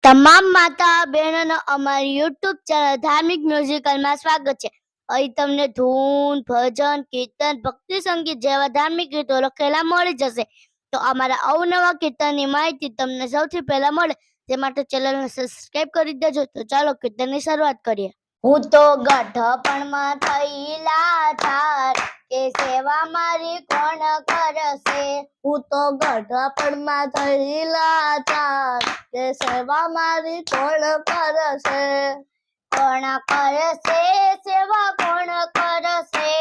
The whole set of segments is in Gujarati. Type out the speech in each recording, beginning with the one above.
તમામ માતા બહેનોનો અમારી યુટ્યુબ ચેનલ ધાર્મિક મ્યુઝિકલમાં સ્વાગત છે. અહીં તમને ધૂન, ભજન, કીર્તન, ભક્તિ સંગીત જેવા ધાર્મિક ગીતો લખેલા મળી જશે. તો અમારા અવનવા કીર્તનની માહિતી તમને સૌથી પહેલા મળે તે માટે ચેનલને સબસ્ક્રાઇબ કરી દેજો. તો ચાલો કીર્તનની શરૂઆત કરીએ. હું તો ગઢપણમાં થઈ લાચાર, કે સેવા મારી કોણ કરશે. હું તો ગઢપણમાં થઈ લાચાર, કે સેવા મારી કોણ કરશે. કોણ કરશે સેવા કોણ કરશે.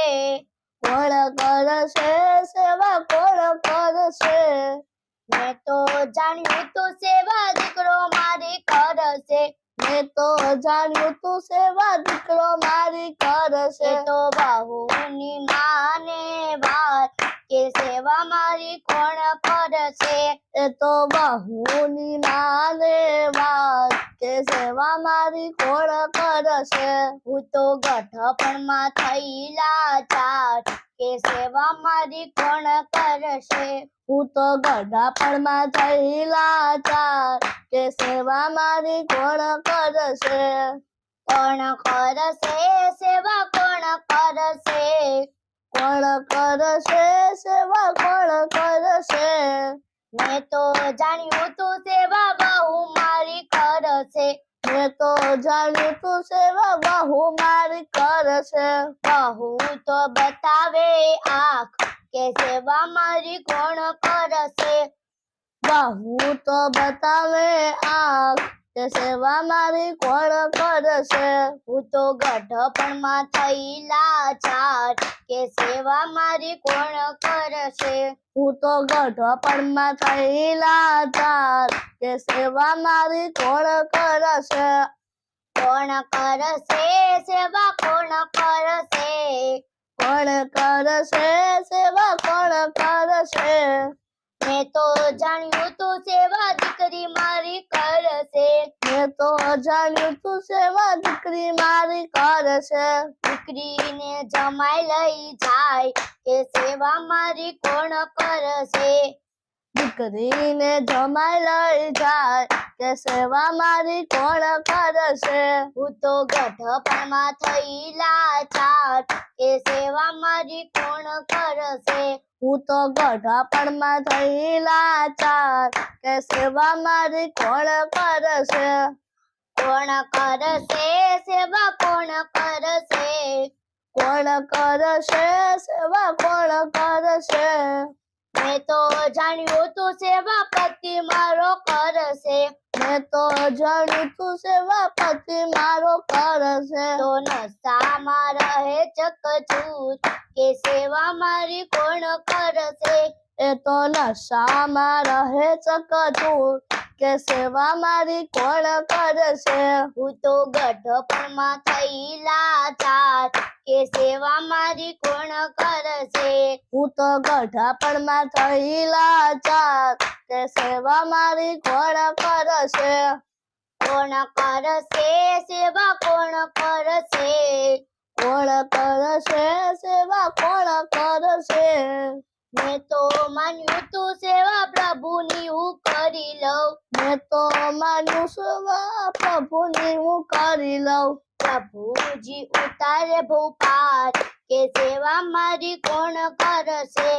કોણ કરશે સેવા કોણ કરશે. મેં તો જાણ્યું તું સેવા દીકરો મારી કરશે. મેં તો જાણ્યું તું સેવા દીકરો મારી કરશે. એ તો બહુની માને વાત, કે સેવા મારી કોણ કરશે. એ તો બહુની માને વાત, કે સેવા મારી કોણ કરશે. હું તો ગઢપણમાં થઈ લાચાર, કે સેવા મારી કોણ કરશે. હું તો ગઢપણમાં થઈ લાચાર, કે સેવા મારી કોણ કરશે. કોણ કરશે સેવા કોણ કરશે. કોણ કરશે સેવા કોણ કરશે. મેં તો જાણ્યું તું સેવા બહુ મારી કરશે. મેં તો જાણ્યું તું સેવા બહુ મારી કરશે. બહુ તો બતાવે આંખ, કે સેવા મારી કોણ કરશે. બહુ તો બતાવે આંખ, કે સેવા મારી કોણ કરશે. હું તો ગઢપણમાં થઈ લાચાર, કે સેવા મારી કોણ કરશે. હું તો ગઢપણમાં થઈ લાચાર, કે સેવા મારી કોણ કરશે. કોણ કરશે સેવા કોણ કરશે. કોણ કરશે સેવા કોણ કરશે. મેં તો જાણ્યું તું સેવા દીકરી મારી કરશે. મેં તો જાણ્યું તું સેવા દીકરી મારી કરશે. દીકરીને જમાઈ લઈ જાય, કે સેવા મારી કોણ કરશે. દીકરીને જમાઈ લઈ જાય, કે સેવા મારી કોણ કરશે. હું તો ગઢપણમાં થઈ લાચાર, કે સેવા મારી કોણ કરશે. હું તો ગઢપણમાં થઈ લાચાર, કે સેવા મારી કોણ કરશે. કોણ કરશે સેવા કોણ કરશે. કોણ કરશે સેવા કોણ કરશે. મેં તો જાણ્યું તું સેવા પતિ મારો કરશે. મેં તો જાણ્યું તું સેવા પતિ મારો કરશે. તો નશામાં રહે ચકચૂર, કે સેવા મારી કોણ કરશે. એ તો નશામાં રહે ચકચૂર, કે સેવા મારી કોણ કરશે. હું તો ગઢપણમાં થઈ લાચાર, કે સેવા મારી કોણ કરશે. હું તો ગઢપણમાં થઈ લાચાર, કે સેવા મારી કોણ કરશે. કોણ કરશે સેવા કોણ કરશે. કોણ કરશે સેવા કોણ કરશે. મેં તો માન્યું તું સેવા પ્રભુની હું કરી લઉં. મેં તો માન્યું સેવા પ્રભુની હું કરી લઉં. પ્રભુજી ઉતારે ભૂપાર, કે સેવા મારી કોણ કરશે.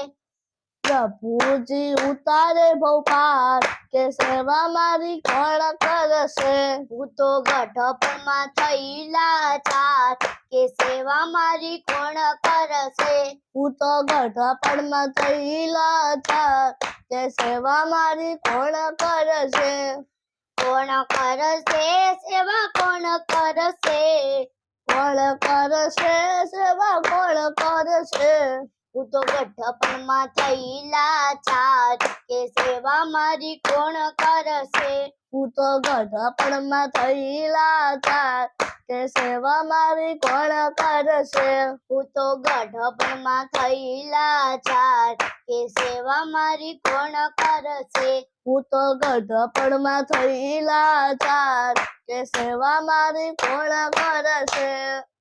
પ્રભુજી ઉતારે ભોપાર, કે સેવા મારી કોણ કરશે. હું તો ગઢપણમાં થઈ લાચાર, કે સેવા મારી કોણ કરશે. હું તો ગઢપણમાં થઈ લાચાર, કે સેવા મારી કોણ કરશે. કોણ કરશે સેવા કોણ કરશે. કોણ કરશે સેવા કોણ કરશે. હું તો ગઢપણમાં થઈ લાચાર, કે સેવા મારી કોણ કરશે. હું તો ગઢપણમાં થઈ લાચાર, કે સેવા મારી કોણ કરશે. હું તો ગઢપણમાં થઈ લાચાર, કે સેવા મારી કોણ કરશે. હું તો ગઢપણમાં થઈ લાચાર, કે સેવા મારી કોણ કરશે.